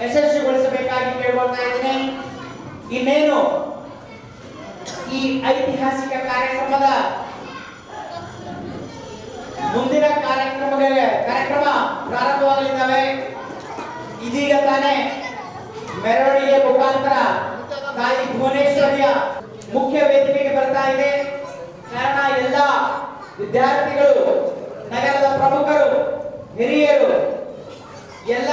ಯಶಸ್ವಿಗೊಳಿಸಬೇಕಾಗಿ ಕೇಳ್ಕೊಳ್ತಾ ಇದ್ದೀನಿ. ಇನ್ನೇನು ಈ ಐತಿಹಾಸಿಕ ಕಾರ್ಯಕ್ರಮದ ಮುಂದಿನ ಕಾರ್ಯಕ್ರಮ ಪ್ರಾರಂಭವಾಗಲಿದ್ದಾವೆ. ಇದೀಗ ತಾನೇ ಮೆರವಣಿಗೆ ಮುಖಾಂತರ ತಾಯಿ ಭುವನೇಶ್ವರಿಯ ಮುಖ್ಯ ವೇದಿಕೆಗೆ ಬರ್ತಾ ಇದೆ. ಕಾರಣ ಎಲ್ಲ ವಿದ್ಯಾರ್ಥಿಗಳು, ನಗರದ ಪ್ರಮುಖರು, ಹಿರಿಯರು, ಎಲ್ಲ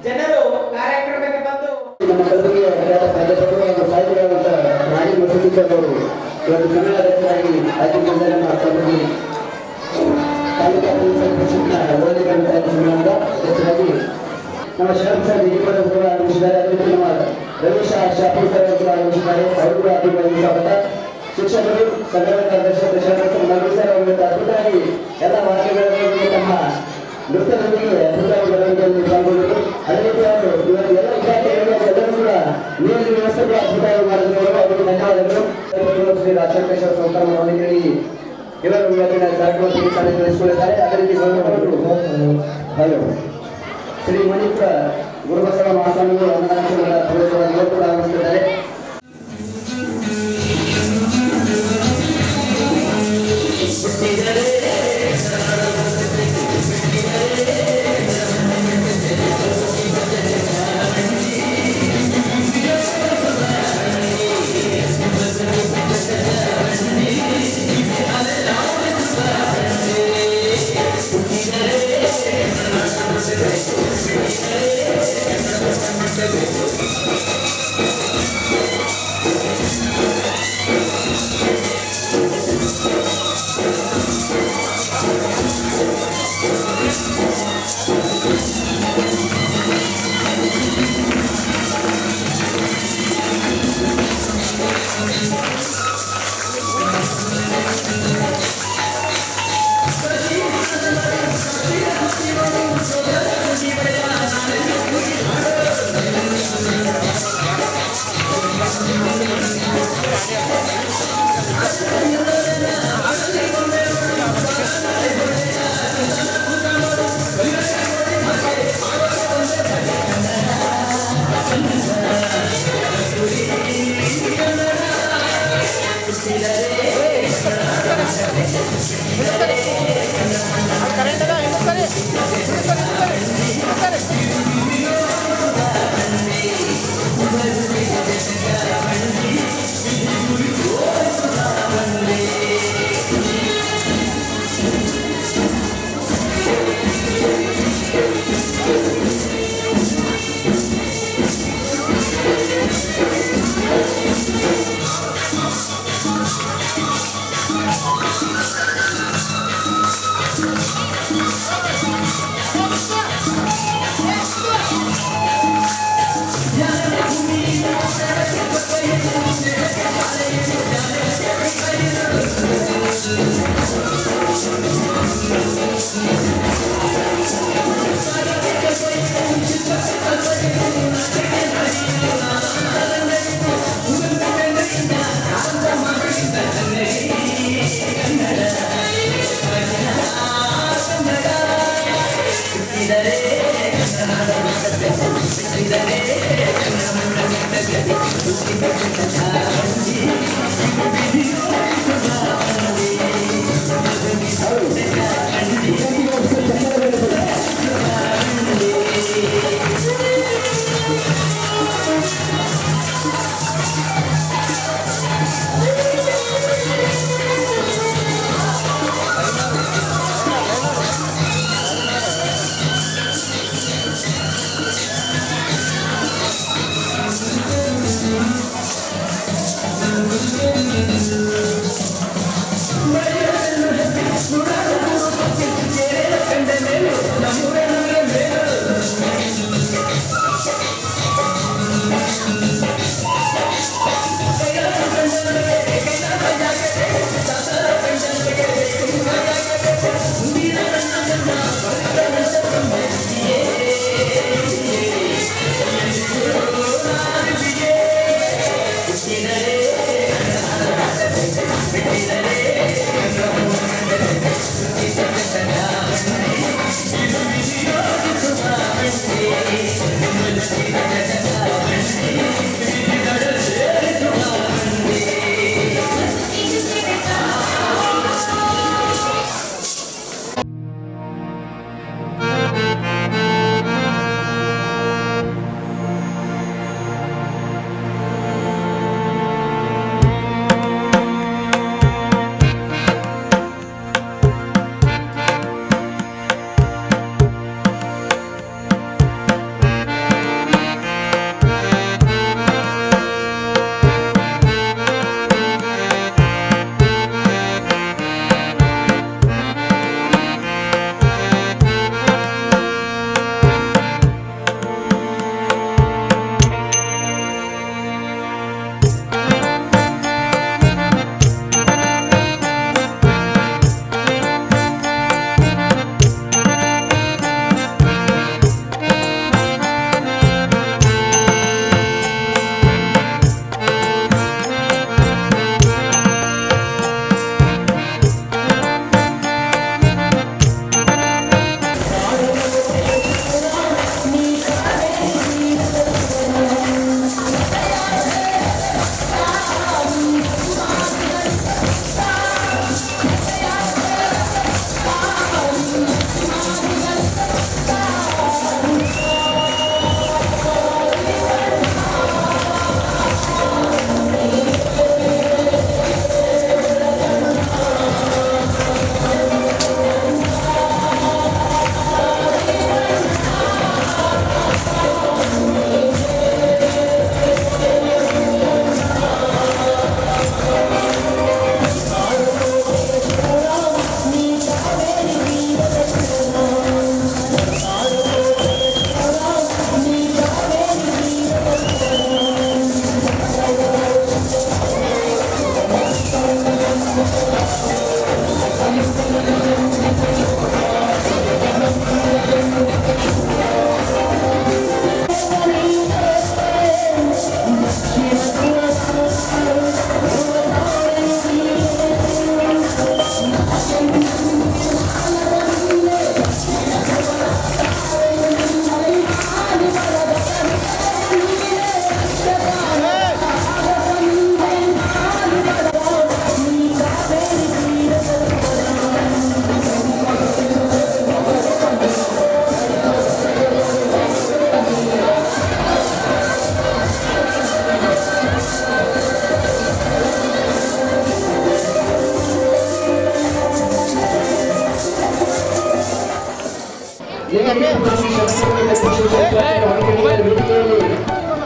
ಜನರು ಕಾರ್ಯಕ್ರಮಕ್ಕೆ ಬಂದು ನಮ್ಮ ಕಲಬುರಗಿಯ ಪ್ರಾಧ್ಯಾಪಕರು ಹಾಗೂ ಸಾಹಿತಿಗಳಾದಂಥ ರಾಣಿ ಮಸೂದಿದ್ದವರು ಇವತ್ತು ಕನ್ನಡಾಧ್ಯಕ್ಷರಾಗಿ ಆಯ್ಕೆ ನಮ್ಮ ಕಲಬುರಗಿ ತಾಲೂಕಾ ಓದಿಗಳನ್ನು ತಯಾರಿಸಿದ ಹೆಚ್ಚಾಗಿ ನಮ್ಮ ಶರತ್ ಸರ್ ಹಿರಿಯರು ಕೂಡ ಆಗಮಿಸಿದ್ದಾರೆ. ಅದೇ ರೀತಿ ನಮ್ಮ ರಮೇಶ ಶಾಪೂರ್ ಸರ್ ಕೂಡ ಆಗಮಿಸಿದ್ದಾರೆ. ಅವರು ಕೂಡ ಅತಿಥಿಯಾಗಿ ಸ್ವಾಗತ. ಶಿಕ್ಷಕರು, ಸಂಘದ ಕಾರ್ಯದರ್ಶಿ ದಶರಥ ನಗರ ಸರ್ ಅವರಿಂದ ಅದ್ಭುತವಾಗಿ ಎಲ್ಲ ವಾಕ್ಯಗಳಲ್ಲಿ ತಮ್ಮ ನೃತ್ಯದೊಂದಿಗೆ ಅದ್ಭುತವಾಗಿ ಮೆರವಣಿಗೆಯಲ್ಲಿ ಪಾಲ್ಗೊಂಡಿದ್ದರು. ಅದೇ ರೀತಿಯಾಗಿ ಇವತ್ತು ಎಲ್ಲ ವಿದ್ಯಾರ್ಥಿಗಳು ಎಲ್ಲರೂ ಕೂಡ ನೀರಿನ ವ್ಯವಸ್ಥೆ ಕೂಡ ಅದ್ಭುತವಾಗಿ ಮಾಡಿದ್ರು. ಅವರಿಗೆ ಧನ್ಯವಾದಗಳು. ಶ್ರೀ ರಾಜಶೇಖರ ಸಂಸ್ಥಾನ ಮಹಾವಿದ್ಯಾಲಯ ಇವರು ಇವತ್ತಿನ ಕಾರ್ಯಕ್ರಮದಲ್ಲಿ ಚಾಲನೆ ನಡೆಸಿಕೊಂಡಿದ್ದಾರೆ. ಅದೇ ರೀತಿ ಹಲೋ ಶ್ರೀ ಮಣಿಪುರ ಗುರುಬಸವ ಮಹಾಸ್ವಾಮಿಗಳು ಅನ್ನದಾನದ ಪ್ರವೇಶವನ್ನು ಕೂಡ ಆಗಮಿಸಿದ್ದಾರೆ.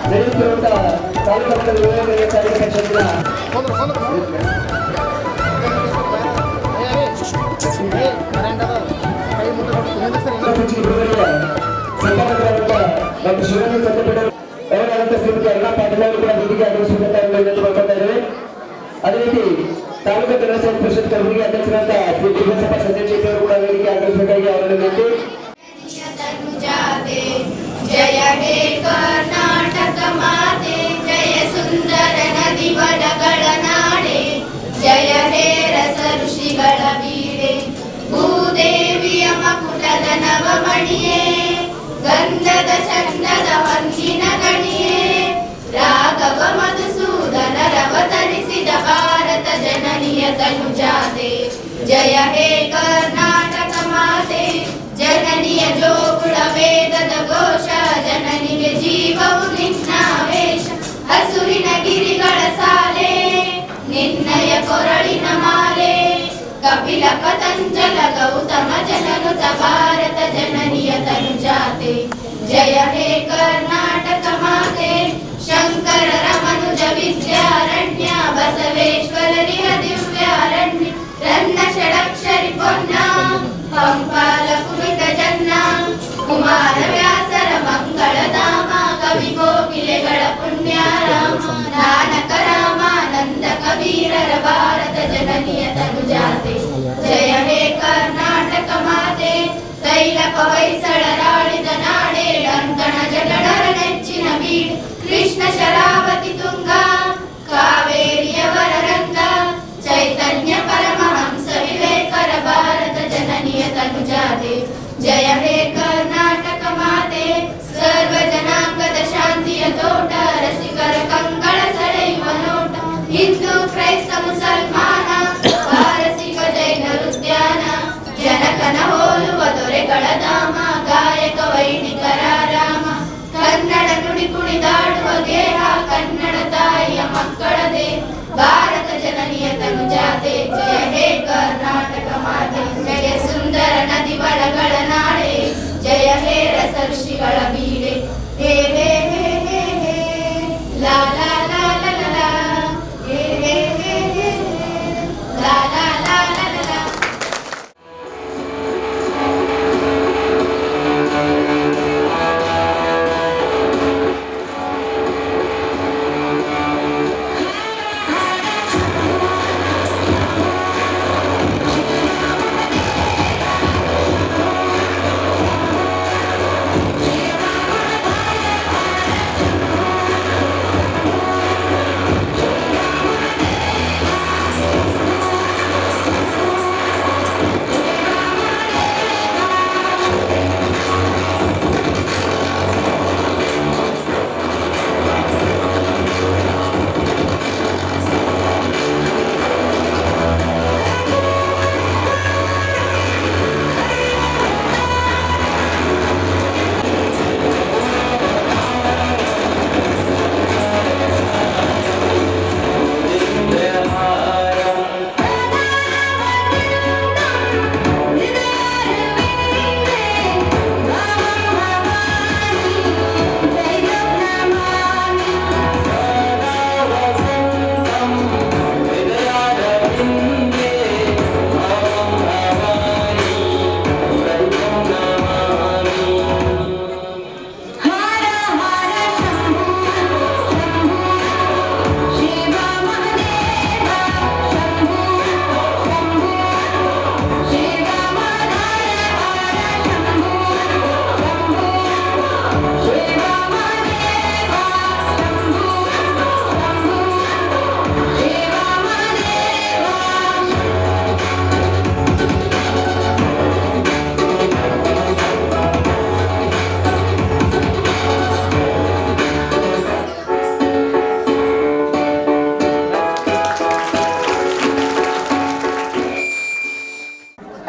ನಡೆಯುತ್ತಿರುವಂತಹ ತಾಲೂಕು ಕಾರ್ಯಕ್ರಮ ಡಾಕ್ಟರ್ ಶಿವಾನಂದ ಸತ್ಯಪೇಟ ಅವರಾದಂತಹ ಶ್ರೀಮತಿ ಅರುಣಾ ಪಾಟೀಲ್ ಅವರು ಕೂಡ ವೇದಿಕೆ ಆಗಮಿಸಬೇಕಾಗಿ ಮಾಡ್ತಾ ಇದ್ದೇವೆ. ಅದೇ ರೀತಿ ತಾಲೂಕು ಕನ್ನಡ ಸಾಹಿತ್ಯ ಪರಿಷತ್ ಕಲಬುರಗಿ ಅಧ್ಯಕ್ಷರಾದ ಶ್ರೀ ವಿಧಾನಸಭಾ ಸದಸ್ಯ ಅವರು ಕೂಡ ವೇದಿಕೆ ಆಗಮಿಸಬೇಕಾಗಿ ಅವರನ್ನು ವಿನಂತಿ. जय हे कर्नाटक माते जय सुंदर नदी वडಗಳ ನಾಡೆ जय हे रस ಋಷಿಗಳ ಬೀಡೆ ಭೂದೇವಿಯ ಮಕುಟದ ನವಮಣಿಯೇ ಗಂಧದ ಚಂದದ ಹೊನ್ನಿನ ಗಣಿಯೇ ರಾಘವ ಮಧುಸೂದನರ ಅವತರಿಸಿದ ಭಾರತ ಜನನಿಯ ತನುಜಾತೆ जय हे कर्नाटक माते ಜನನಿಯ ಜೋಗುಳ ವೇದದ ಘೋಷ ಜನನಿಗೆ ಜೀವವು ನಿನ್ನಾವೇಶ ಹಸುರಿನ ಗಿರಿಗಳ ಸಾಲೆ ನಿನ್ನಯ ಕೊರಳಿನ ಮಾಲೆ ಕಪಿಲ ಪತಂಜಲ ಗೌತಮ ಜನನುತ ಭಾರತ ಜನನಿಯ ತನುಜಾತೆ ಜಯ ಹೇ ಕರ್ನಾಟಕ ಮಾತೆ ಶಂಕರರ ಮನುಜ ವಿದ್ಯಾರಣ್ಯ ಬಸವೇಶ್ವರರಿಯ ದಿವ್ಯಾರಣ್ಯ ರನ್ನ ಷಡಕ್ಷರಿ ಪೊನ್ನ ಪಂಪಾಲ ಕುಮಿತ ಜನ್ನ ಕುಮಾರ ವ್ಯಾಸರ ಮಂಗಳಧಾಮ ಕವಿ ಕೋಗಿಲೆಗಳ ಪುಣ್ಯಾರಾಮ ನಾನಕ ರಾಮಾನಂದ ಕಬೀರರ ಭಾರತ ಜನನಿಯ ತನುಜಾತೆ ಜಯ ಹೇ ಕರ್ನಾಟಕ ಮಾತೆ ತೈಲಕ ಹೊಯ್ಸಳರಾಳಿದ ನಾಡೆ ಡಂಕಣ ಜಗಳರ ನೆಚ್ಚಿನ ಬೀಡು ಕೃಷ್ಣ ಶರಾವತಿ ತುಂಗ ಕಾವೇರಿಯವರ ರಂಗ ಚೈತನ್ಯ ಪರಮಹಂಸ ವಿವೇಕರ ಭಾರತ ಜನನಿಯ ತನುಜಾತೆ ಜಯ ಹೇ ಕರ್ನಾಟಕ ಮಾತೆ ಸರ್ವ ಜನಾಂಗದ ಶಾಂತಿಯ ತೋಟ ರಸಿಕರ ಕಂಗಳ ಸೆಳೆಯುವ ನೋಟ ಹಿಂದೂ ಕ್ರೈಸ್ತ ಮುಸಲ್ಮಾನ ಪಾರಸಿಕ ಜೈನರ ಉದ್ಯಾನ ಜನಕನ ಹೋಲುವ ದೊರೆಗಳ ಧಾಮ ಗಾಯಕ ವೈದಿಕರ ರಾಮ ಕನ್ನಡ ನುಡಿ ಕುಣಿದಾಡುವ ಗೇಹ ಕನ್ನಡ ತಾಯಿಯ ಮಕ್ಕಳ ದೇಹ ಭಾರತ ಜನನಿಯ ತನುಜಾತೆ ಜಯ ಹೇ ಕರ್ನಾಟಕ ಮಾತೆ ಜಯ ಸುಂದರ ನದಿ ವಡಗಳ ನಾಡೆ ಜಯ ಹೇ ರಸ ಋಷಿಗಳ ಬೀಡೆ ಹೇ ಹೇ ಹೇ ಹೇ ಹೇ ಲಾ ಲಾ ಲಾ ಲಾ ಲಾ ಲಾ ಹೇ ಹೇ ಹೇ ಹೇ ಲಾ ಲಾ ಲಾ ಲಾ ಲಾ ಲಾ.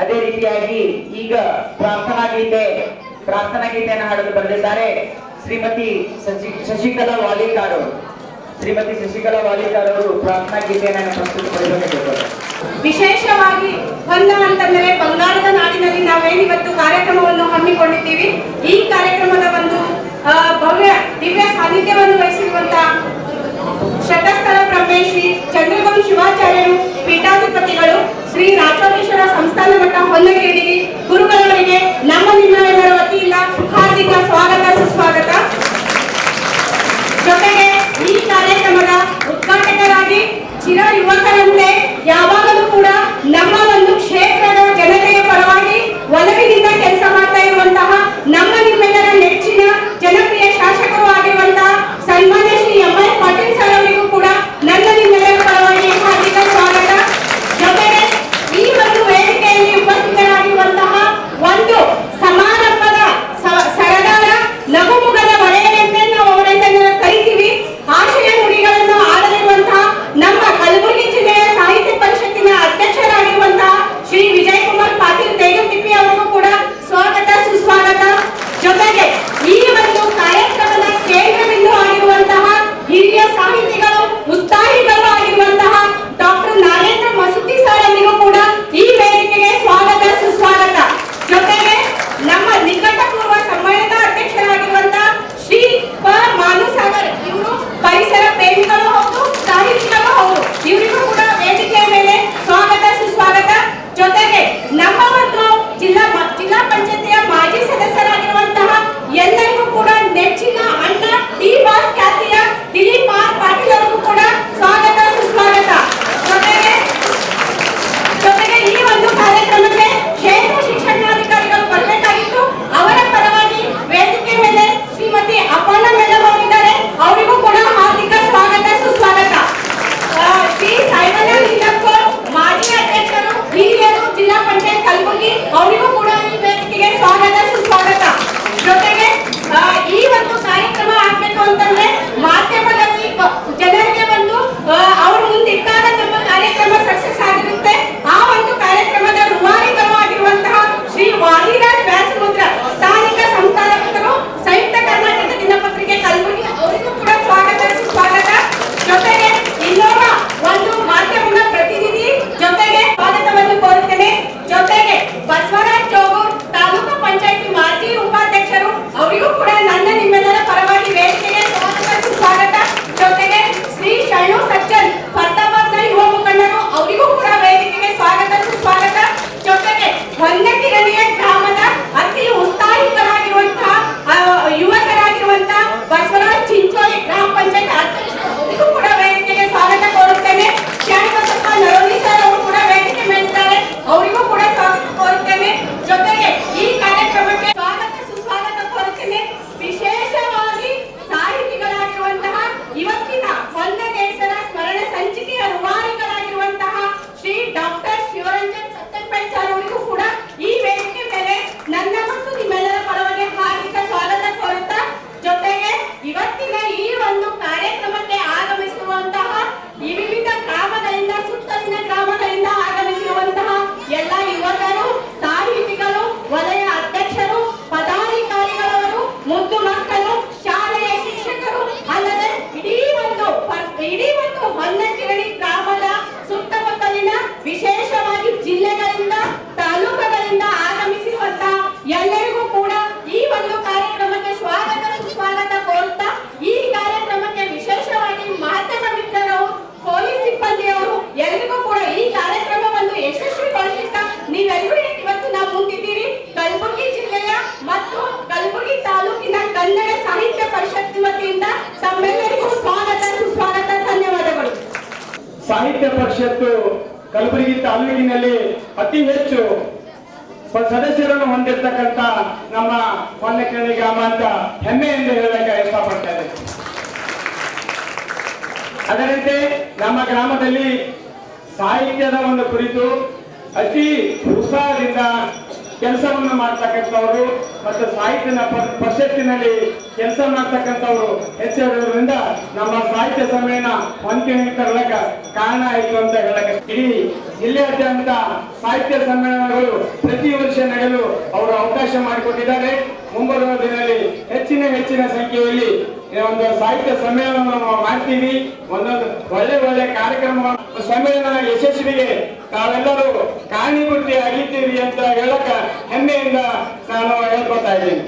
ಅದೇ ರೀತಿಯಾಗಿ ಈಗ ಪ್ರಾರ್ಥನಾ ಗೀತೆಯನ್ನು ಹಾಡಲು ಬರೆದಿದ್ದಾರೆ ಶ್ರೀಮತಿ ಶಶಿಕಲಾ ವಾಲಿಕಾರ್ ಅವರು. ಶ್ರೀಮತಿ ಶಶಿಕಲಾ ವಾಲಿಕಾರ್ ಅವರು ಪ್ರಾರ್ಥನಾ ಗೀತೆಯನ್ನು ಪ್ರಸ್ತುತಪಡಿಸಬೇಕು. ವಿಶೇಷವಾಗಿ ಹೊನ್ನ ಅಂತಂದರೆ ಬಂಗಾರದ ನಾಡಿನಲ್ಲಿ ನಾವೇನಿವತ್ತು ಕಾರ್ಯಕ್ರಮವನ್ನು ಹಮ್ಮಿಕೊಂಡಿದ್ದೀವಿ. ಈ ಕಾರ್ಯಕ್ರಮದ ಒಂದು ಭವ್ಯ ದಿವ್ಯ ಸಾನ್ನಿಧ್ಯವನ್ನು ವಹಿಸಿರುವಂತಹ ಶತಸ್ಥಳ ಬ್ರಹ್ಮೇಶಿ ಚಂದ್ರಗೌಡ ಶಿವಾಚಾರ್ಯರು ಪೀಠಾಧಿಪತಿಗಳು ಶ್ರೀ ರಾಜೋಗೇಶ್ವರ ಸಂಸ್ಥಾನ ಮಠ ಹೊನ್ನಗೇಡಿಗೆ ಗುರುಗಳವರಿಗೆ ನಮ್ಮ ನಿಮ್ಮೆಲ್ಲರ ವತಿಯಿಂದ ಹಾರ್ದಿಕ ಸ್ವಾಗತ ಸುಸ್ವಾಗತ. ಜೊತೆಗೆ ಈ ಕಾರ್ಯಕ್ರಮದ ಉದ್ಘಾಟಕರಾಗಿ ಚಿರ ಯುವಕರಂತೆ ಯಾವಾಗಲೂ ಕೂಡ ನಮ್ಮ ಒಂದು ಕ್ಷೇತ್ರದ ಜನತೆಯ ಪರವಾಗಿ ಒಲವಿನಿಂದ ಕೆಲಸ ಮಾಡ್ತಾ ಇರುವಂತಹ ನಮ್ಮ ನಿಮ್ಮೆಲ್ಲರ ನೆಚ್ಚಿನ ಜನಪ್ರಿಯ ಶಾಸಕರು ಆಗಿರುವಂತಹ ಸನ್ಮಾನ್ಯ ಶ್ರೀ ಎಂ.ಐ. ಪಾಟೀಲ್ ಸರ್ ಅವರಿಗೂ ಕೂಡ ನನ್ನ ನಿಮ್ಮೆಲ್ಲರ ಪರವಾಗಿ ಹಾರ್ದಿಕ ಸ್ವಾಗತ. ಜೊತೆಗೆ ಈ ಒಂದು ವೇದಿಕೆಯಲ್ಲಿ ಉಪಸ್ಥಿತರಾಗಿರುವಂತಹ ಒಂದು ಸಮಾರಂಭದ ಸರದಾರ ನಗುಮುಗದ ಒಡೆಯರೆಂದೇ ನಾವು ಅವರನ್ನು ಕರಿತೀವಿ. ಆಶಯ ನುಡಿಗಳನ್ನು ಆಡಲಿರುವಂತಹ ನಮ್ಮ ಕಲಬುರಗಿ ಜಿಲ್ಲೆಯ ಸಾಹಿತ್ಯ ಪರಿಷತ್ತಿನ ಅಧ್ಯಕ್ಷರಾಗಿರುವಂತಹ ಶ್ರೀ ವಿಜಯ್ ಕುಮಾರ್ ಪಾಟೀಲ್ ತೇಗತಿಪ್ಪಿ ಅವರಿಗೂ ಕೂಡ ಸ್ವಾಗತ ಸುಸ್ವಾಗತ. ಜೊತೆಗೆ ಈ ಒಂದು ಕಾರ್ಯಕ್ರಮದ ಕೇಂದ್ರ ಬಿಂದು ಆಗಿರುವಂತಹ ಹಿರಿಯ ಸಾಹಿತಿಗಳು ಉತ್ಸಾಹಿಗಳು ಆಗಿರುವಂತಹ ಡಾಕ್ಟರ್ ನಾಗೇಂದ್ರ ಮಸೂತಿ ಸರ್ ಅವರಿಗೂ ಕೂಡ ಈ ವೇದಿಕೆಗೆ ಸ್ವಾಗತ ಸುಸ್ವಾಗತ. ಜೊತೆಗೆ ನಮ್ಮ ನಿಕಟಪೂರ್ವ ಸಮ್ಮೇಳನದ ಅಧ್ಯಕ್ಷರಾಗಿರುವಂತಹ ಶ್ರೀ ಮಾನುಸಾಗರ್ ಇವರು ಪರಿಸರ ಪ್ರೇಮಿಗಳು ಹೌದು, ಸಾಹಿತಿಗಳು ಹೌದು. ಇವರಿಗೂ ಕೂಡ ವೇದಿಕೆಯ ಮೇಲೆ ಸ್ವಾಗತ ಸುಸ್ವಾಗತ. ಜೊತೆಗೆ ನಮ್ಮ ಒಂದು ಜಿಲ್ಲಾ ಪಂಚಾಯತಿಯ ಮಾಜಿ ಸದಸ್ಯರಾಗಿರುವಂತಹ ಎಲ್ಲರಿಗೂ ಕೂಡ ನೆಚ್ಚಿನ ಅಣ್ಣ ಟಿ ಬಾಸ್ ಖ್ಯಾತಿಯ ದಿಲೀಪ್ ಆರ್ ಪಾಟೀಲ್ ಅವರಿಗೂ ಕೂಡ ಸ್ವಾಗತ ಸುಸ್ವಾಗತ. ಜೊತೆಗೆ ಈ ಒಂದು ಕಾರ್ಯಕ್ರಮಕ್ಕೆ ಕ್ಷೇತ್ರ ಶಿಕ್ಷಣಾಧಿಕಾರಿಗಳು ಬರಬೇಕಾಗಿತ್ತು. ಅವರ ಪರವಾಗಿ ವೇದಿಕೆ ಮೇಲೆ ಶ್ರೀಮತಿ ಅಪರ್ಣ ಮೇಡಮ್ ಅವರಿದ್ದಾರೆ. ಅವರಿಗೂ ಕೂಡ ಹಾರ್ದಿಕ ಸ್ವಾಗತ ಸುಸ್ವಾಗತ. ಶ್ರೀ ಸಾಯಿಬಣ್ಣ ಲಿಂಗಪ್ಪ ಮಾಜಿ ಅಧ್ಯಕ್ಷರು ಹಿರಿಯರು ಜಿಲ್ಲಾ ಪಂಚಾಯತ್ ಕಲಬುರಗಿ ಅವರಿಗೂ ಕೂಡ ಈ ವೇದಿಕೆಗೆ ಸ್ವಾಗತ ಸುಸ್ವಾಗತ. ಜೊತೆಗೆ ಈ ಒಂದು ಕಾರ್ಯಕ್ರಮ ಆಗ್ಬೇಕು ಅಂತಂದ್ರೆ ಮಾಧ್ಯಮದಲ್ಲಿ ಜನರಿಗೆ ಒಂದು ಅವ್ರ ಮುಂದಿಟ್ಟಾಗ ನಮ್ಮ ಕಾರ್ಯಕ್ರಮ ಸಕ್ಸಸ್ ಆಗಿರುತ್ತೆ. ಆ ಒಂದು ಕಾರ್ಯಕ್ರಮದ ರೂವಾರಿಗಳು ಆಗಿರುವಂತಹ ಶ್ರೀ ವಾದಿರಾಜ್ ವ್ಯಾಸಮುದ್ರ ಸ್ಥಾನಿಕ ಸಂಸ್ಥಾಪಕರು ಸಂಯುಕ್ತ ಕರ್ನಾಟಕ ದಿನಪತ್ರಿಕೆ ಕಲಬುರಗಿ ಅವರಿಗೂ ಕೂಡ ಸ್ವಾಗತ ಸುಸ್ವಾಗತ. ಜೊತೆಗೆ ಇನ್ನೋರ್ವ ಒಂದು ಮಾಧ್ಯಮದ ಪ್ರತಿನಿಧಿ ಜೊತೆಗೆ ಸ್ವಾಗತವನ್ನು ಕೋರುತ್ತೇನೆ. ಜೊತೆಗೆ ಬಸವರಾಜ್ ಜೋಗೂರ್ ತಾಲೂಕು ಪಂಚಾಯತಿ ಮಾಜಿ ಉಪಾಧ್ಯಕ್ಷರು ಅವರಿಗೂ ಕೂಡ ನನ್ನ ನಿಮ್ಮೆಲ್ಲರ ಪರವಾಗಿ ವೇದಿಕೆಗೆ ಸ್ವಾಗತ ಸುಸ್ವಾಗತ. ಜೊತೆಗೆ ಶ್ರೀ ಶರಣು ಸಜ್ಜನ್ ಫರ್ದಾಬಾದ್ನ ಯುವ ಮುಖಂಡರು ಅವರಿಗೂ ಕೂಡ ವೇದಿಕೆಗೆ ಸ್ವಾಗತ ಸುಸ್ವಾಗತ. ಜೊತೆಗೆ ಹೊನ್ನಕಿರಣಿಯ ಗ್ರಾಮದ ಅತಿ ಉತ್ಸಾಹಿತರಾಗಿರುವಂತಹ ಯುವಕರಾಗಿರುವಂತಹ ಬಸವರಾಜ್ ಚಿಂಚೋಳಿ ಗ್ರಾಮ ಪಂಚಾಯತ್ ಅಧ್ಯಕ್ಷರು ಅವರಿಗೂ ಕೂಡ ವೇದಿಕೆಗೆ ಸ್ವಾಗತ ಕೋರುತ್ತೇನೆ. ಶ್ಯಾಮಬಸಪ್ಪ ನರೋಲಿ ಸರ್ ಅವರು ಕೂಡ ವೇದಿಕೆ ಮೇಲಿದ್ದಾರೆ. ಅವರಿಗೂ ಕೂಡ ಸ್ವಾಗತ ಕೋರುತ್ತೇನೆ. ಜೊತೆಗೆ ಈ ಕಾರ್ಯಕ್ರಮಕ್ಕೆ ಸ್ವಾಗತ ಸುಸ್ವಾಗತ ಕೋರುತ್ತೇನೆ. ವಿಶೇಷವಾಗಿ ಸಾಹಿತಿಗಳಾಗಿರುವಂತಹ ಇವತ್ತಿನ ಹೊನ್ನಗೇಸರ ಸ್ಮರಣ ಸಂಚಿಕೆಯ ರೂವಾರಿಗಳಾಗಿರುವಂತಹ ಶ್ರೀ ಡಾಕ್ಟರ್ ಶಿವರಂಜನ್ ಸತ್ಯಪೇಟ್ ಸರ್ ಅವರಿಗೂ ಕೂಡ ಈ ವೇದಿಕೆ ಮೇಲೆ ನನ್ನ ಮತ್ತು ನಿಮ್ಮೆಲ್ಲರ ಪರವಾಗಿ ಹಾರ್ದಿಕ ಸ್ವಾಗತ ಕೋರುತ್ತಾ, ಜೊತೆಗೆ ಇವತ್ತಿನ ಈ ಒಂದು ಕಾರ್ಯಕ್ರಮಕ್ಕೆ ಆಗಮಿಸಿರುವಂತಹ ಈ ವಿವಿಧ ಗ್ರಾಮಗಳಿಂದ ಸುತ್ತಲಿನ ಗ್ರಾಮಗಳಿಂದ ಆಗಮಿಸಿರುವಂತಹ ಎಲ್ಲ ಯುವಕರು, ಸಾಹಿತಿಗಳು, ವಲಯ ಅಧ್ಯಕ್ಷರು, ಪದಾಧಿಕಾರಿಗಳವರು, ಮುದ್ದು ಮಕ್ಕಳು, ಶಾಲೆಯ ಶಿಕ್ಷಕರು ಅಲ್ಲದೆ ಇಡೀ ಒಂದು ಹೊನ್ನಕಿರಣಿ ಗ್ರಾಮದ ಸುತ್ತಮುತ್ತಲಿನ ವಿಶೇಷವಾಗಿ ಜಿಲ್ಲೆಗಳಿಂದ ತಾಲೂಕುಗಳಿಂದ ಆಗಮಿಸಿರುವಂತಹ ಎಲ್ಲರಿಗೂ ಕೂಡ ಈ ಒಂದು ಕಾರ್ಯಕ್ರಮಕ್ಕೆ ಸ್ವಾಗತ ಸುಸ್ವಾಗತ ಕೋರುತ್ತಾ, ಈ ಕಾರ್ಯಕ್ರಮಕ್ಕೆ ವಿಶೇಷವಾಗಿ ಮಾಧ್ಯಮ ಮಿತ್ರರು, ಪೊಲೀಸ್ ಸಿಬ್ಬಂದಿಯವರು ಎಲ್ಲರಿಗೂ ಕೂಡ ಈ ಕಾರ್ಯಕ್ರಮವನ್ನು ಯಶಸ್ವಿಗೊಳಿಸುತ್ತಾ ನೀವೆಲ್ಲರೂ ಇವತ್ತು ನಾವು ಮುಂದಿದ್ದೀರಿ. ಕಲಬುರಗಿ ಜಿಲ್ಲೆಯ ಮತ್ತು ಕಲಬುರಗಿ ತಾಲೂಕಿನ ಕನ್ನಡ ಸಾಹಿತ್ಯ ಪರಿಷತ್ ವತಿಯಿಂದ ತಮ್ಮೆಲ್ಲರಿಗೂ ಸ್ವಾಗತ ಸುಸ್ವಾಗತ. ಧನ್ಯವಾದಗಳು. ಸಾಹಿತ್ಯ ಪರಿಷತ್ತು ಕಲಬುರಗಿ ತಾಲೂಕಿನಲ್ಲಿ ಅತಿ ಹೆಚ್ಚು ಸದಸ್ಯರನ್ನು ಹೊಂದಿರತಕ್ಕಂತ ನಮ್ಮ ಹೊನ್ನಕಿರಣಿ ಗ್ರಾಮ ಅಂತ ಹೆಮ್ಮೆಯಿಂದ ಹೇಳಕ್ಕೆ ಇಷ್ಟಪಡ್ತೇನೆ. ಅದರಂತೆ ನಮ್ಮ ಗ್ರಾಮದಲ್ಲಿ ಸಾಹಿತ್ಯದ ಒಂದು ಕುರಿತು ಅತಿ ಉತ್ಸಾಹದಿಂದ ಕೆಲಸವನ್ನು ಮಾಡ್ತಕ್ಕಂಥವರು ಮತ್ತು ಸಾಹಿತ್ಯ ಪರಿಷತ್ತಿನಲ್ಲಿ ಕೆಲಸ ಮಾಡ್ತಕ್ಕಂಥವ್ರು ಹೆಚ್ಚಿರೋದ್ರಿಂದ ನಮ್ಮ ಸಾಹಿತ್ಯ ಸಮ್ಮೇಳನ ಹೊಂದಿಕೆ ತರಲಕ್ಕ ಕಾರಣ ಆಯಿತು ಅಂತ ಹೇಳಕ್ಕೆ. ಇಡೀ ಜಿಲ್ಲೆಯಾದ್ಯಂತ ಸಾಹಿತ್ಯ ಸಮ್ಮೇಳನಗಳು ಪ್ರತಿ ವರ್ಷ ನಡೆಯಲು ಅವರು ಅವಕಾಶ ಮಾಡಿಕೊಟ್ಟಿದ್ದಾರೆ. ಮುಂಬರುವ ದಿನದಲ್ಲಿ ಹೆಚ್ಚಿನ ಸಂಖ್ಯೆಯಲ್ಲಿ ಒಂದು ಸಾಹಿತ್ಯ ಸಮ್ಮೇಳನವನ್ನು ಮಾಡ್ತೀವಿ. ಒಂದೊಂದು ಒಳ್ಳೆ ಕಾರ್ಯಕ್ರಮ ಸಮ್ಮೇಳನ ಯಶಸ್ವಿಗೆ ತಾವೆಲ್ಲರೂ ಕಾರಣೀಭೂತಿ ಆಗಿದ್ದೀರಿ ಅಂತ ಹೇಳಕ ಹೆಮ್ಮೆಯಿಂದ ನಾನು ಹೇಳ್ಕೊತಾ ಇದ್ದೀನಿ.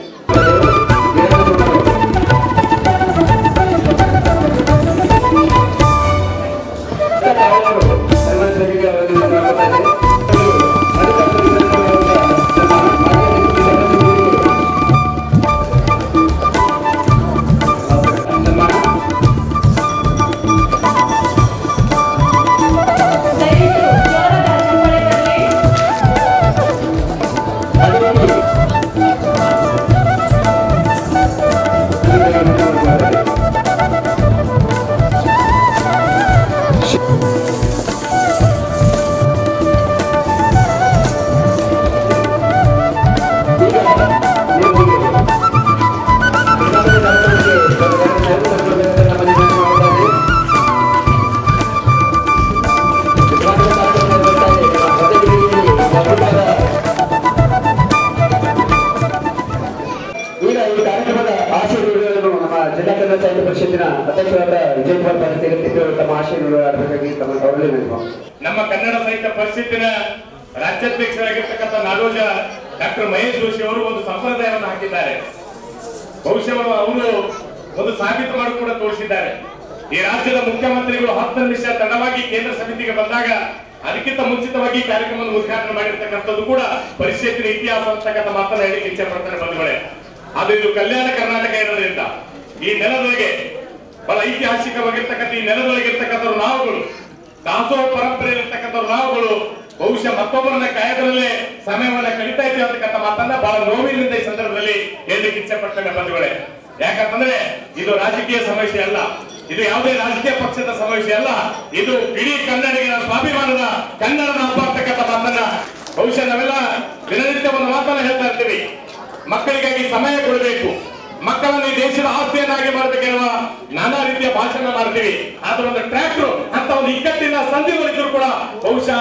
ಜಿಲ್ಲಾ ಕನ್ನಡ ಸಾಹಿತ್ಯ ಪರಿಷತ್ತಿನ ಅಧ್ಯಕ್ಷರಾದ ವಿಜಯ್ ಕುಮಾರ್ ಪಾಟೀಲ್ ತಮ್ಮ ಆಶೀರ್ವಾದವಾಗಿ ತಮ್ಮ ಗೌರವ. ನಮ್ಮ ಕನ್ನಡ ಸಾಹಿತ್ಯ ಪರಿಷತ್ತಿನ ರಾಜ್ಯಾಧ್ಯಕ್ಷರಾಗಿರ್ತಕ್ಕಂಥ ನಾಡೋಜ ಡಾಕ್ಟರ್ ಮಹೇಶ್ ಜೋಶಿ ಅವರು ಒಂದು ಸಂಪ್ರದಾಯವನ್ನು ಹಾಕಿದ್ದಾರೆ. ಬಹುಶಃ ಅವರು ಒಂದು ಸಾಬೀತು ಮಾಡಿ ಕೂಡ ತೋರಿಸಿದ್ದಾರೆ. ಈ ರಾಜ್ಯದ ಮುಖ್ಯಮಂತ್ರಿಗಳು 10 ನಿಮಿಷ ತಡವಾಗಿ ಕೇಂದ್ರ ಸಮಿತಿಗೆ ಬಂದಾಗ ಅದಕ್ಕಿಂತ ಮುಂಚಿತವಾಗಿ ಕಾರ್ಯಕ್ರಮವನ್ನು ಉದ್ಘಾಟನೆ ಮಾಡಿರ್ತಕ್ಕಂಥದ್ದು ಕೂಡ ಪರಿಷತ್ತಿನ ಇತಿಹಾಸ ಅಂತಕ್ಕಂಥ ಮಾತನ್ನ ಹೇಳಿಕ್ಕೆ ಇಚ್ಛೆ ಪಡ್ತಾರೆ ಬಂಧುಗಳೇ. ಅದು ಇದು ಕಲ್ಯಾಣ ಕರ್ನಾಟಕ ಇರೋದ್ರಿಂದ ಈ ನೆಲದೊಳಗೆ ಬಹಳ ಐತಿಹಾಸಿಕವಾಗಿರ್ತಕ್ಕಂಥ ಈ ನೆಲದೊಳಗಿರ್ತಕ್ಕಂಥವ್ರು ನಾವುಗಳು, ದಾಸೋಹ ಪರಂಪರೆ ಇರತಕ್ಕಂಥವ್ರು ನಾವುಗಳು ಬಹುಶಃ ಮತ್ತೊಬ್ಬರನ್ನ ಕಾಯೋದ್ರಲ್ಲೇ ಸಮಯವನ್ನ ಕಳೀತಾ ಇದ್ದೀವಿ ಅಂತಕ್ಕಂಥ ಮಾತನ್ನ ಬಹಳ ನೋವಿನಿಂದ ಈ ಸಂದರ್ಭದಲ್ಲಿ ಹೇಳಲಿಕ್ಕೆ ಇಚ್ಛೆ ಪಡ್ತೇನೆ ಬಂಧುಗಳೇ. ಯಾಕಂತಂದ್ರೆ ಇದು ರಾಜಕೀಯ ಸಮಸ್ಯೆ ಅಲ್ಲ, ಇದು ಯಾವುದೇ ರಾಜಕೀಯ ಪಕ್ಷದ ಸಮಸ್ಯೆ ಅಲ್ಲ, ಇದು ಇಡೀ ಕನ್ನಡಿಗರ ಸ್ವಾಭಿಮಾನದ ಕನ್ನಡದ ಹಬ್ಬ ಅಂತಕ್ಕಂಥ ಮಾತನ್ನ ಬಹುಶಃ ನಾವೆಲ್ಲ ದಿನನಿತ್ಯ ಒಂದು ಮಾತನ್ನ ಹೇಳ್ತಾ ಇರ್ತೀವಿ. ಮಕ್ಕಳಿಗಾಗಿ ಸಮಯ ಕೊಡಬೇಕು, ಮಕ್ಕಳನ್ನು ಈ ದೇಶದ ಆಸ್ತಿಯನ್ನಾಗಿ ಮಾಡಬೇಕೆನ್ನುವ ನಾನಾ ರೀತಿಯ ಭಾಷಣ ಮಾಡ್ತೀವಿ. ಆದ್ರೆ ಒಂದು ಟ್ರ್ಯಾಕ್ಟರ್ ಅಂತ ಒಂದು ಇಕ್ಕಟ್ಟಿನ ಸಂಧಿಗಳಿದ್ರು ಕೂಡ ಬಹುಶಃ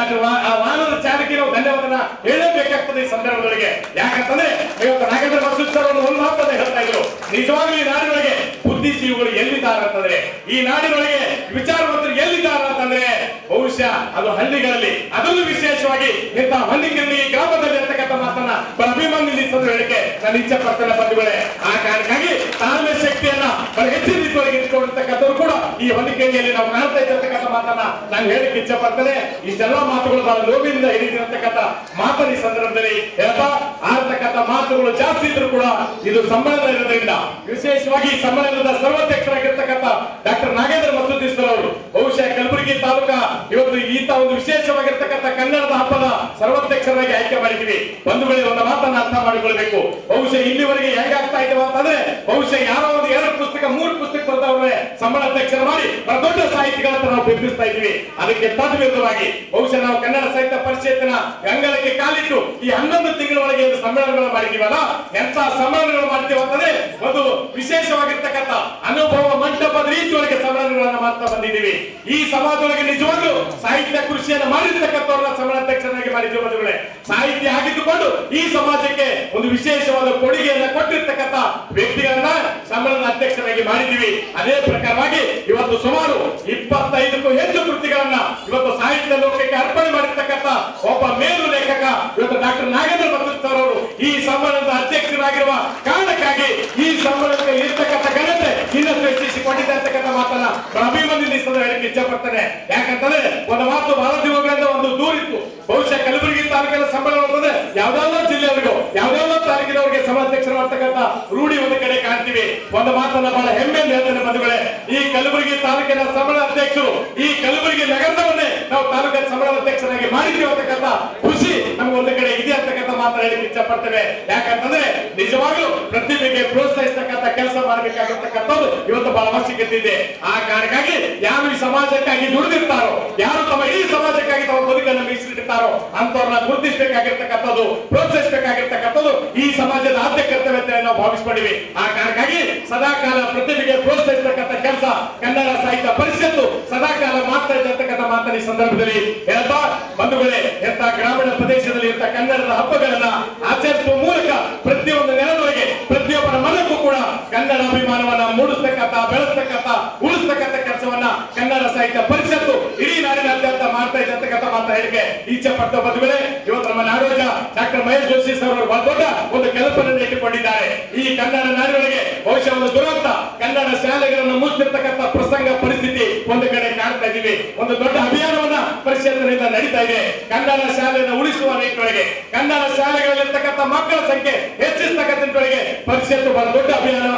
ಆ ವಾಹನದ ಚಾಲಕಿ ನಾವು ಧನ್ಯವಾದನ ಹೇಳಬೇಕಾಗ್ತದೆ ಈ ಸಂದರ್ಭದೊಳಗೆ. ಯಾಕಂತಂದ್ರೆ ಇವತ್ತು ನಾಗೇಂದ್ರ ಮಸೂದ್ ಸರ್ ಒಂದು ಮಾತನ್ನ ಹೇಳ್ತಾ ಇದ್ರು, ನಿಜವಾಗ್ಲೂ ಈ ನಾಡಿನೊಳಗೆ ಬುದ್ಧಿಜೀವಿಗಳು ಎಲ್ಲಿದ್ದಾರೆ ಅಂತಂದ್ರೆ, ಈ ನಾಡಿನೊಳಗೆ ವಿಚಾರವಂತರು ಎಲ್ಲಿದ್ದಾರೆ ಅಂತಂದ್ರೆ ಬಹುಶಃ ಅದು ಹಳ್ಳಿಗಳಲ್ಲಿ, ಅದೊಂದು ವಿಶೇಷವಾಗಿ ಇಂಥ ಹೊನ್ನಿಗಿರಣಿ ಗ್ರಾಮದಲ್ಲಿ ಇರ್ತಕ್ಕಂಥ ಮಾತನ್ನ ಅಭಿಮಾನಿಸಲು ಹೇಳಿಕೆ ನಾನು ಇಚ್ಛೆ ಪಡ್ತೇನೆ ಬಂಧುಗಳೇ. ಆ ಕಾರಣಕ್ಕಾಗಿ ತಾಳ್ಮೆ ಶಕ್ತಿಯನ್ನ ಬಹಳ ಹೆಚ್ಚಿನ ರೀತಿಯೊಳಗೆ ಇಟ್ಕೊಂಡಿರ್ತಕ್ಕಂಥವ್ರು ಕೂಡ ಈ ಹೊಂದಿಕೆಯಲ್ಲಿ ನಾವು ಕಾಣ್ತಾ ಇರ್ತಕ್ಕಂಥ ಮಾತನ್ನ ನಾನು ಹೇಳಿಕ್ಕೆ ಇಚ್ಛೆ ಪಡ್ತೇನೆ. ಇಷ್ಟೆಲ್ಲ ಮಾತುಗಳು ಬಹಳ ನೋವಿನಿಂದ ಹಿಡಿದಿರತಕ್ಕಂಥ ಮಾತನ್ನ ಈ ಸಂದರ್ಭದಲ್ಲಿ ಹೇಳ್ತಾ ಆಡ್ತಕ್ಕಂಥ ಮಾತುಗಳು ಜಾಸ್ತಿ ಇದ್ರು ಕೂಡ ಇದು ಸಮ್ಮೇಳನ ಇರೋದ್ರಿಂದ ವಿಶೇಷವಾಗಿ ಸಮ್ಮೇಳನದ ಸರ್ವಾಧ್ಯಕ್ಷರಾಗಿರ್ತಕ್ಕಂಥ ಡಾಕ್ಟರ್ ನಾಗೇಂದ್ರ ಮಸೂದ್ ಅವರು ಬಹುಶಃ ಕಲಬುರಗಿ ತಾಲೂಕಾ ಇವತ್ತು ಈತ ಒಂದು ವಿಶೇಷವಾಗಿರ್ತಕ್ಕಂಥ ಕನ್ನಡದ ಹಬ್ಬದ ಸರ್ವಾಧ್ಯಕ್ಷರಾಗಿ ಆಯ್ಕೆ ಮಾಡಿದ್ದೀವಿ. ಬಂಧುಗಳೇ, ಒಂದು ಮಾತನ್ನ ಅರ್ಥ ಮಾಡಿಕೊಳ್ಬೇಕು. ಬಹುಶಃ ಇಲ್ಲಿವರೆಗೆ ಹೇಗಾಗ್ತಾ ಇದ್ದೇವೆ ಅಂತಂದ್ರೆ ಬಹುಶಃ ಯಾರೋ ಒಂದು 2 ಪುಸ್ತಕ 3 ಪುಸ್ತಕ ಬರೆದವ್ರೆ ಸಮ್ಮೇಳನಾಧ್ಯಕ್ಷರು ಮಾಡಿ ದೊಡ್ಡ ಸಾಹಿತಿಗಳಂತ ನಾವು ಬೆಂಬಲಿಸ್ತಾ ಇದ್ವಿ. ಅದಕ್ಕೆ ತದ್ವಿರುದ್ಧವಾಗಿ ಬಹುಶಃ ನಾವು ಕನ್ನಡ ಸಾಹಿತ್ಯ ಪರಿಷತ್ತಿನ ಅಂಗಳಕ್ಕೆ ಕಾಲಿಟ್ಟು ಈ 11 ತಿಂಗಳೊಳಗೆ ಸಮ್ಮೇಳನಗಳು ಮಾಡಿದೀವಲ್ಲ, ಎಂತ ಸಮ್ಮೇಳನಗಳು ಮಾಡ್ತೀವಿ ಅಂತಂದ್ರೆ ಒಂದು ವಿಶೇಷವಾಗಿರ್ತಕ್ಕಂಥ ಅನುಭವ ಮಂಟಪದ ರೀತಿಯೊಳಗೆ ಸಮ್ಮೇಳನಗಳನ್ನ ಮಾಡ್ತಾ ಬಂದಿದ್ದೀವಿ. ಈ ಸಮಾಜದೊಳಗೆ ನಿಜವಾಗ್ಲೂ ಸಾಹಿತ್ಯ ಕೃಷಿಯನ್ನು ಮಾಡಿರ್ತಕ್ಕಂಥವ್ರನ್ನ ಸಮ್ಮೇಳನಾಧ್ಯಕ್ಷರಾಗಿ ಮಾಡಿದ್ದೀವಿ ಬಂಧುಗಳೇ. ಸಾಹಿತ್ಯ ಆಗಿದ್ದುಕೊಂಡು ಈ ಸಮಾಜಕ್ಕೆ ಒಂದು ವಿಶೇಷವಾದ ಕೊಡುಗೆಯನ್ನ ಕೊಟ್ಟಿರ್ತಕ್ಕಂಥ ವ್ಯಕ್ತಿಗಳನ್ನ ಸಮ್ಮೇಳನ ಅಧ್ಯಕ್ಷರಾಗಿ ಮಾಡಿದ್ದೀವಿ. ಅದೇ ಪ್ರಕಾರವಾಗಿ ಇವತ್ತು ಸುಮಾರು 25ಕ್ಕೂ ಹೆಚ್ಚು ಕೃತಿಗಳನ್ನ ಇವತ್ತು ಸಾಹಿತ್ಯ ಲೋಕಕ್ಕೆ ಅರ್ಪಣೆ ಮಾಡಿರ್ತಕ್ಕಂಥ ಒಬ್ಬ ಮೇಲು ಲೇಖಕ ಇವತ್ತು ಡಾಕ್ಟರ್ ನಾಗೇಂದ್ರ ಮಸೂದ್ ಸರ್ ಅವರು ಈ ಸಮ್ಮೇಳನದ ಅಧ್ಯಕ್ಷರಾಗಿರುವ ಕಾರಣಕ್ಕಾಗಿ ಈ ಸಮ್ಮೇಳನಕ್ಕೆ ಇರ್ತಕ್ಕಂಥ ಘನತೆ ಇನ್ನಷ್ಟು ಹೆಚ್ಚಿಸಿಕೊಂಡಿದೆ ಅಂತಕ್ಕಂಥ ಮಾತನ್ನ ಅಭಿಮಾನಿಸಲು ಹೇಳಕ್ಕೆ ಇಚ್ಛೆ ಪಡ್ತೇನೆ. ಯಾಕಂತಂದ್ರೆ ಒಂದು ಮಾತು ಬಹಳ ದಿನಗಳಿಂದ ಒಂದು ದೂರಿತ್ತು. ಬಹುಶಃ ಕಲಬುರಗಿ ತಾಲೂಕಿನ ಸಮ್ಮೇಳನ ಅಂತಂದ್ರೆ ಯಾವ್ದಾವ್ದೋ ಜಿಲ್ಲೆಯವರಿಗೂ ಯಾವ್ದಾವ್ದೋ ತಾಲೂಕಿನವರಿಗೆ ಸಮಾಧ್ಯಕ್ಷರು ಮಾಡ್ತಕ್ಕಂಥ ರೂಢಿ ಒಂದು ಕಡೆ ಕಾಣ್ತೀವಿ. ಒಂದು ಮಾತನ್ನ ಬಹಳ ಹೆಮ್ಮೆಯಿಂದ ಹೇಳ್ತೇನೆ ಬಂಧುಗಳೇ, ಈ ಕಲಬುರಗಿ ತಾಲೂಕಿನ ಸಮ್ಮೇಳನ ಅಧ್ಯಕ್ಷರು ಈ ಕಲಬುರಗಿ ನಗರದವನ್ನೇ ನಾವು ತಾಲೂಕಿನ ಸಮ್ಮೇಳನ ಅಧ್ಯಕ್ಷರಾಗಿ ಮಾಡಿದ್ದೀವಿ ಅಂತಕ್ಕಂಥ ಖುಷಿ ನಮ್ಗೆ ಒಂದು ಕಡೆ ಇದೆ ಅಂತಕ್ಕಂಥ ಮಾತನ್ನ ಹೇಳಕ್ಕೆ ಇಚ್ಛೆ ಪಡ್ತೇವೆ. ಯಾಕಂತಂದ್ರೆ ನಿಜವಾಗ್ಲೂ ಪ್ರತಿಭೆಗೆ ಪ್ರೋತ್ಸಾಹಿಸ್ತಕ್ಕಂಥ ಕೆಲಸ ಮಾಡಬೇಕಾಗಿರ್ತಕ್ಕಂಥದ್ದು ಇವತ್ತು ಬಹಳ ಅವಶ್ಯಕತೆ ಇದೆ. ಆ ಕಾರಣಕ್ಕಾಗಿ ಯಾರು ಈ ಸಮಾಜಕ್ಕಾಗಿ ದುಡಿದಿರ್ತಾರೋ, ಯಾರು ತಮ್ಮ ಈ ಸಮಾಜಕ್ಕಾಗಿ ತಮ್ಮ ಬದುಕನ್ನು ಮೀಸಲಿಟ್ಟಿರ್ತಾರೋ ಅಂತವ್ರನ್ನ ಗುರುತಿಸಬೇಕಾಗಿರ್ತಕ್ಕಂಥದ್ದು, ಪ್ರೋತ್ಸಾಹಿಸಬೇಕಾಗಿರ್ತಕ್ಕಂಥದ್ದು ಈ ಸಮಾಜದ ಆದ್ಯ ಕರ್ತವ್ಯ ಅಂತ ನಾವು ಭಾವಿಸ್ಕೊಂಡಿವಿ. ಆ ಕಾರಣಕ್ಕಾಗಿ ಸದಾಕಾಲ ಪ್ರತಿಭೆಗೆ ಪ್ರೋತ್ಸಾಹಿಸತಕ್ಕಂಥ ಕೆಲಸ ಕನ್ನಡ ಸಾಹಿತ್ಯ ಪರಿಷತ್ತು ಸದಾಕಾಲ ಮಾಡ್ತಾ ಇರ್ತಕ್ಕಂಥ ಮಾತನ್ನ ಈ ಸಂದರ್ಭದಲ್ಲಿ ಹೇಳ್ತಾ, ಬಂಧುಗಳೇ, ಎಂತ ಗ್ರಾಮೀಣ ಪ್ರದೇಶದಲ್ಲಿ ಇರ್ತ ಕನ್ನಡದ ಹಬ್ಬಗಳನ್ನ ಆಚರಿಸುವ ಮೂಲಕ ಪ್ರತಿಯೊಂದು ನೆಲದೊಳಗೆ ಪ್ರತಿಯೊಬ್ಬರ ಮನಕ್ಕೂ ಕೂಡ ಕನ್ನಡ ಅಭಿಮಾನವನ್ನ ಮೂಡಿಸ್ತಕ್ಕಂಥ, ಬೆಳೆಸ್ತಕ್ಕಂಥ, ಉಳಿಸ್ತಕ್ಕಂಥ ಕೆಲಸವನ್ನ ಕನ್ನಡ ಸಾಹಿತ್ಯ ಪರಿಷತ್ತು ಇಡೀ ನಾಡಿನಾದ್ಯಂತ ಮಾಡ್ತಾ ಇರ್ತಕ್ಕಂಥ ಮಾತಾ ಹೇಳಿಕೆ ಇಚ್ಛೆ ಪಟ್ಟ ಬಂಧುಗಳೇ, ಇವತ್ತು ನಮ್ಮ ನಾಡೋಜ ಡಾಕ್ಟರ್ ಮಹೇಶ್ ಜೋಶಿ ಸರ್ ಅವರು ಬಹಳ ದೊಡ್ಡ ಒಂದು ಕಲ್ಪನೆಯನ್ನು ಇಟ್ಟುಕೊಂಡಿದ್ದಾರೆ. ಈ ಕನ್ನಡ ನಾಡಿನೊಳಗೆ ಬಹುಶಃ ಒಂದು ದುರಂತ ಕನ್ನಡ ಶಾಲೆಗಳನ್ನು ಮುಚ್ಚಿರ್ತಕ್ಕಂಥ ಪ್ರಸಂಗ ಪರಿಸ್ಥಿತಿ ಒಂದು ಕಡೆ ಕಾಣ್ತಾ ಇದೀವಿ. ಒಂದು ದೊಡ್ಡ ಅಭಿಯಾನವನ್ನ ಪರಿಷತ್ತಿನಿಂದ ನಡೀತಾ ಇದೆ. ಕನ್ನಡ ಶಾಲೆಯನ್ನು ಉಳಿಸುವ ನಿಟ್ಟಿನೊಳಗೆ, ಕನ್ನಡ ಶಾಲೆಗಳಲ್ಲಿರ್ತಕ್ಕಂಥ ಮಕ್ಕಳ ಸಂಖ್ಯೆ ಹೆಚ್ಚಿಸತಕ್ಕಂಥ ನಿಟ್ಟಿನೊಳಗೆ ಪರಿಷತ್ತು ಬಹಳ ದೊಡ್ಡ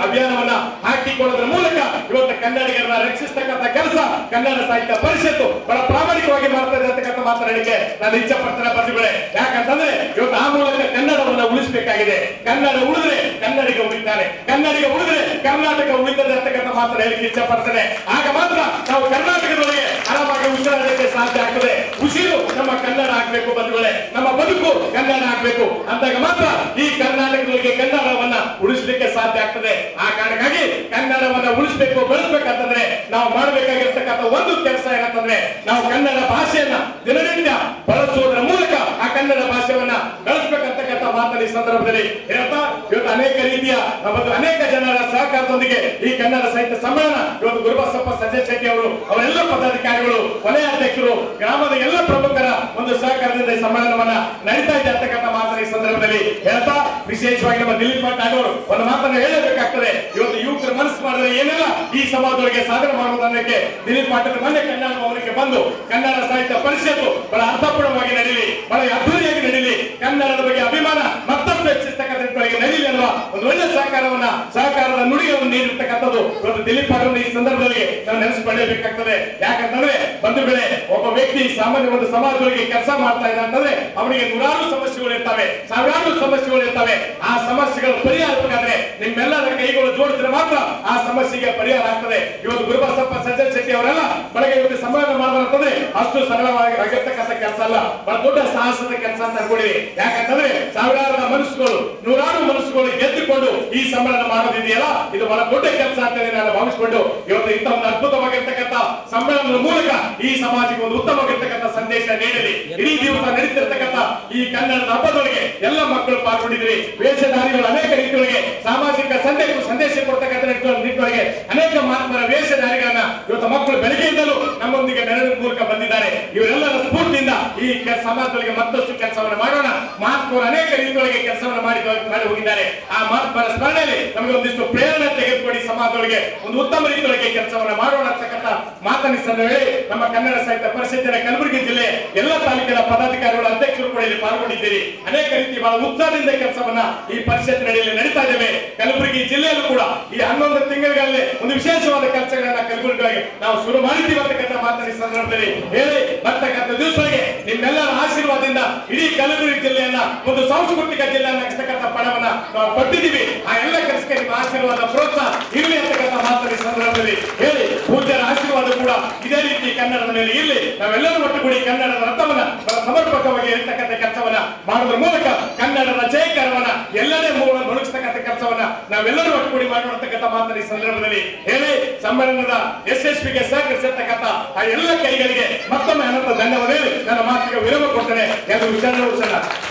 ಅಭಿಯಾನವನ್ನ ಹಾಕಿಕೊಳ್ಳೋದ್ರ ಮೂಲಕ ಇವತ್ತು ಕನ್ನಡಿಗರನ್ನ ರಕ್ಷಿಸತಕ್ಕಂಥ ಕೆಲಸ ಕನ್ನಡ ಸಾಹಿತ್ಯ ಪರಿಷತ್ತು ಬಹಳ ಪ್ರಾಮಾಣಿಕವಾಗಿ ಮಾಡ್ತಾ ಇದೆ ಅಂತಕ್ಕಂಥ ಮಾತನಾಡಿಕೆ ನಾನು ಇಚ್ಛೆ ಪಡ್ತೇನೆ ಬಂಧುಗಳೇ. ಯಾಕಂತಂದ್ರೆ ಇವತ್ತು ಆ ಮೂಲಕ ಕನ್ನಡವನ್ನ ಉಳಿಸಬೇಕಾಗಿದೆ. ಕನ್ನಡ ಉಳಿದ್ರೆ ಕನ್ನಡಿಗ ಉಳಿತಾನೆ, ಕನ್ನಡಿಗ ಉಳಿದ್ರೆ ಕರ್ನಾಟಕ ಉಳಿತದೆ ಅಂತಕ್ಕಂಥ ಮಾತನ್ನ ಹೇಳಿಕೆ ಇಚ್ಛೆ ಪಡ್ತೇನೆ. ಆಗ ಮಾತ್ರ ನಾವು ಕರ್ನಾಟಕದೊಳಗೆ ಆರಾಮಾಗಿ ಉಸಿರಾಡಲಿಕ್ಕೆ ಸಾಧ್ಯ ಆಗ್ತದೆ. ಉಸಿರು ನಮ್ಮ ಕನ್ನಡ ಆಗ್ಬೇಕು ಬಂಧುಗಳೇ, ನಮ್ಮ ಬದುಕು ಕನ್ನಡ ಆಗ್ಬೇಕು. ಅಂದಾಗ ಮಾತ್ರ ಈ ಕರ್ನಾಟಕದೊಳಗೆ ಕನ್ನಡವನ್ನ ಉಳಿಸಲಿಕ್ಕೆ ಸಾಧ್ಯ ಆಗ್ತದೆ. ಆ ಕಾರಣಕ್ಕಾಗಿ ಕನ್ನಡವನ್ನ ಉಳಿಸಬೇಕು, ಬೆಳೆಸಬೇಕಂತಂದ್ರೆ ನಾವು ಮಾಡಬೇಕಾಗಿರ್ತಕ್ಕಂಥ ಒಂದು ಕೆಲಸ ಏನಂತಂದ್ರೆ ನಾವು ಕನ್ನಡ ಭಾಷೆಯನ್ನ ದಿನನಿತ್ಯ ಬಳಸುವುದರ ಮೂಲಕ ಆ ಕನ್ನಡ ಭಾಷೆಯನ್ನ ಬೆಳೆಸಬೇಕಂತಕ್ಕಂಥ ಮಾತನ್ನ ಈ ಸಂದರ್ಭದಲ್ಲಿ ಹೇಳ್ತಾ, ಇವತ್ತು ಅನೇಕ ರೀತಿಯ ಅನೇಕ ಜನರ ಸಹಕಾರದೊಂದಿಗೆ ಈ ಕನ್ನಡ ಸಾಹಿತ್ಯ ಸಮ್ಮೇಳನ ಇವತ್ತು ಗುರುಬಸಪ್ಪ ಸಜ್ಜನ್ ಶೆಟ್ಟಿ ಅವರು, ಅವರೆಲ್ಲ ಪದಾಧಿಕಾರಿಗಳು, ವಲಯ ಅಧ್ಯಕ್ಷರು, ಗ್ರಾಮದ ಎಲ್ಲ ಪ್ರಮುಖರ ಒಂದು ಸಹಕಾರದಿಂದ ಈ ಸಮ್ಮೇಳನವನ್ನ ನಡೀತಾ ಇದೆ ಅಂತಕ್ಕಂಥ ಮಾತನ್ನ ಈ ಸಂದರ್ಭದಲ್ಲಿ ಹೇಳ್ತಾ, ವಿಶೇಷವಾಗಿ ನಮ್ಮ ದಿಲೀಪ್ ಪಾಟೀಲ್ ಅವರು ಒಂದು ಮಾತನ್ನ ಹೇಳಬೇಕಾಗ್ತದೆ. ಇವತ್ತು ಯುವಕರು ಮನಸ್ಸು ಮಾಡಿದ್ರೆ ಏನೆಲ್ಲ ಈ ಸಮಾಜದೊಳಗೆ ಸಾಧನೆ ಮಾಡುವುದಕ್ಕೆ ದಿಲೀಪ್ ಪಾಟೀಲ್ ಮೊನ್ನೆ ಕನ್ನಡ ಭವನಕ್ಕೆ ಬಂದು ಕನ್ನಡ ಸಾಹಿತ್ಯ ಪರಿಷತ್ತು ಬಹಳ ಅರ್ಥಪೂರ್ಣವಾಗಿ ನಡೀಲಿ, ಬಹಳ ಅದ್ದೂರಿಯಾಗಿ ನಡೀಲಿ, ಕನ್ನಡದ ಬಗ್ಗೆ ಅಭಿಮಾನ ಮತ್ತಷ್ಟು ಹೆಚ್ಚಿಸ್ತಕ್ಕಂಥ ನಡೀಲಿ ಅನ್ನುವ ಒಂದು ಒಳ್ಳೆ ಸಹಕಾರದ ನುಡಿಗಳನ್ನು ನೀಡಿರ್ತಕ್ಕಂಥದ್ದು ಇವತ್ತು ದಿಲೀಪ್ ಪಾಟೀಲ್ ಈ ಸಂದರ್ಭದಲ್ಲಿ ನಾವು ನೆನೆಸಿಕೊಳ್ಳಬೇಕಾಗ್ತದೆ. ಯಾಕಂತಂದ್ರೆ ಬಂಧುಗಳೇ, ಒಬ್ಬ ವ್ಯಕ್ತಿ ಸಾಮಾನ್ಯ ಒಂದು ಸಮಾಜದೊಳಗೆ ಕೆಲಸ ಮಾಡ್ತಾ ಇದೆ ಅಂತಂದ್ರೆ ಅವನಿಗೆ ನೂರಾರು ಸಮಸ್ಯೆಗಳು ಇರ್ತವೆ, ಸಾವಿರಾರು ಸಮಸ್ಯೆಗಳು ಇರ್ತವೆ. ಆ ಸಮಸ್ಯೆಗಳು ಪರಿಹಾರಬೇಕಾದ್ರೆ ನಿಮ್ಮೆಲ್ಲರ ಕೈಗಳು ಜೋಡಿಸಿದ್ರೆ ಮಾತ್ರ ಆ ಸಮಸ್ಯೆಗೆ ಪರಿಹಾರ ಆಗ್ತದೆ. ಇವತ್ತು ಗುರುಬಸಪ್ಪ ಸಜ್ಜನ್ ಶೆಟ್ಟಿ ಅವರೆಲ್ಲ ಬೆಳಗ್ಗೆ ಇವತ್ತು ಸಮ್ಮೇಳನ ಮಾಡೋದಂತಂದ್ರೆ ಅಷ್ಟು ಸರಳವಾಗಿ ಆಗಿರ್ತಕ್ಕಂಥ ಕೆಲಸ ಅಲ್ಲ, ಬಹಳ ದೊಡ್ಡ ಸಾಹಸದ ಕೆಲಸ ಅಂತ ಅನ್ಕೊಂಡಿದೆ. ಯಾಕಂತಂದ್ರೆ ಸಾವಿರಾರು ಮನಸ್ಸುಗಳು, ನೂರಾರು ಮನಸ್ಸುಗಳು ಗೆದ್ದುಕೊಂಡು ಈ ಸಮ್ಮೇಳನ ಮಾಡೋದಿದೆಯಲ್ಲ, ಇದು ಬಹಳ ದೊಡ್ಡ ಕೆಲಸ ಅಂತ ನಾನು ಭಾವಿಸಿಕೊಂಡು ಇವತ್ತು ಇಂಥ ಒಂದು ಅದ್ಭುತವಾಗಿರ್ತಕ್ಕಂಥ ಸಮ್ಮೇಳನದ ಮೂಲಕ ಈ ಸಮಾಜಕ್ಕೆ ಒಂದು ಉತ್ತಮವಾಗಿರ್ತಕ್ಕಂಥ ಸಂದೇಶ ನೀಡಲಿ. ಇಡೀ ದಿವಸ ನಡೀತಿರ್ತಕ್ಕಂಥ ಈ ಕನ್ನಡದ ಹಬ್ಬದೊಳಗೆ ಎಲ್ಲ ಮಕ್ಕಳು ಪಾಲ್ಗೊಂಡಿದ್ರಿ. ವೇಷಧಾರಿಗಳು ಅನೇಕ ರೀತಿಯೊಳಗೆ ಸಾಮಾಜಿಕ ಸಂದೇಶ ಕೊಡ್ತಕ್ಕಂಥ ನಿಟ್ಟಿನೊಳಗೆ ಅನೇಕ ಮಹಾತ್ಮರ ವೇಷಧಾರಿಗಳನ್ನ ಇವತ್ತು ಮಕ್ಕಳು ಬೆಳಗ್ಗೆಯಿಂದಲೂ ನಮ್ಮೊಂದಿಗೆ ಮೆರವಣಿಗೆ ಮೂಲಕ ಬಂದಿದ್ದಾರೆ. ಇವರೆಲ್ಲರ ಸ್ಫೂರ್ತಿಯಿಂದ ಈ ಸಮಾಜದೊಳಗೆ ಮತ್ತಷ್ಟು ಕೆಲಸವನ್ನು ಮಾಡೋಣ. ಮಹಾತ್ಮರು ಅನೇಕ ರೀತಿಯೊಳಗೆ ಕೆಲಸವನ್ನು ಮಾಡಿ ಹೋಗಿದ್ದಾರೆ. ಆ ಮಹಾತ್ಮರ ಸ್ಮರಣೆಯಲ್ಲಿ ನಮಗೆ ಒಂದಿಷ್ಟು ಪ್ರೇರಣೆ ತೆಗೆದುಕೊಡಿ, ಸಮಾಜದೊಳಗೆ ಒಂದು ಉತ್ತಮ ರೀತಿಯೊಳಗೆ ಕೆಲಸವನ್ನು ಮಾಡೋಣ ಅಂತಕ್ಕಂಥ ಮಾತನ್ನ ಹೇಳಿ ನಮ್ಮ ಕನ್ನಡ ಸಾಹಿತ್ಯ ಪರಿಷತ್ತಿನ ಕಲಬುರಗಿ ಜಿಲ್ಲೆ ಎಲ್ಲ ತಾಲೂಕಿನ ಪದಾಧಿಕಾರಿಗಳು, ಅಧ್ಯಕ್ಷರು ಕೂಡ ಇಲ್ಲಿ ಪಾಲ್ಗೊಂಡಿದ್ದೀರಿ. ಅನೇಕ ರೀತಿ ಬಹಳ ಉತ್ಸಾಹದಿಂದ ಕೆಲಸವನ್ನ ಈ ಪರಿಷತ್ ನಡೆಯಲ್ಲಿ ನಡೀತಾ ಇದ್ದೇವೆ. ಕಲಬುರಗಿ ಜಿಲ್ಲೆಯಲ್ಲೂ ಕೂಡ ಈ 11 ತಿಂಗಳಲ್ಲಿ ಒಂದು ವಿಶೇಷವಾದ ಕೆಲಸಗಳನ್ನ ಕಲಬುರಗಿ ನಾವು ಶುರು ಮಾಡಿದ್ದೀವಿ ಅಂತಕ್ಕಂಥ ಮಾತನ್ನ ಈ ಸಂದರ್ಭದಲ್ಲಿ ಹೇಳಿ, ಬರ್ತಕ್ಕಂಥ ದಿವಸಗಳಿಗೆ ನಿಮ್ಮೆಲ್ಲರ ಆಶೀರ್ವಾದದಿಂದ ಇಡೀ ಕಲಬುರಗಿ ಜಿಲ್ಲೆಯನ್ನ ಒಂದು ಸಾಂಸ್ಕೃತಿಕ ಜಿಲ್ಲೆಯನ್ನಾಗಿಸ್ತಕ್ಕಂಥ ಪಣವನ್ನ ನಾವು ಕೊಟ್ಟಿದ್ದೀವಿ. ಆ ಎಲ್ಲ ಕೆಲಸಕ್ಕೆ ನಿಮ್ಮ ಆಶೀರ್ವಾದ, ಪ್ರೋತ್ಸಾಹ ಇರಲಿ ಅಂತಕ್ಕಂಥ ಮಾತನ್ನ ಈ ಸಂದರ್ಭದಲ್ಲಿ ಹೇಳಿ, ಪೂಜ್ಯರ ಆಶೀರ್ವಾದ ಕೂಡ ಇದೇ ರೀತಿ ಕನ್ನಡದ ಮೇಲೆ ಇರಲಿ. ನಾವೆಲ್ಲರೂ ಒಟ್ಟುಗೂಡಿ ಕನ್ನಡದ ರಥವನ್ನ ಸಮರ್ಪಕವಾಗಿ ಇರತಕ್ಕಂಥ ಕೆಲಸವನ್ನ ಮಾಡೋದ್ರ ಮೂಲಕ ಕನ್ನಡದ ಜಯಕರವನ್ನ ಎಲ್ಲೆಡೆ ಮುಳುಗಿಸ್ತಕ್ಕಂಥ ಕೆಲಸವನ್ನ ನಾವೆಲ್ಲರೂ ಒಟ್ಟುಗೂಡಿ ಮಾಡುವಂತಕ್ಕಂಥ ಮಾತನ್ನ ಈ ಸಂದರ್ಭದಲ್ಲಿ ಹೇಳಿ, ಸಮ್ಮೇಳನದ ಯಶಸ್ವಿಗೆ ಸಹಕರಿಸಿರ್ತಕ್ಕಂಥ ಆ ಎಲ್ಲ ಕೈಗಳಿಗೆ ಮತ್ತೊಮ್ಮೆ ಅನಂತ ಧನ್ಯವಾದ ಹೇಳಿ ನನ್ನ ಮಾತಿಗೆ ವಿರಾಮ ಕೊಡ್ತೇನೆ. ಎರಡು ವಿಚಾರ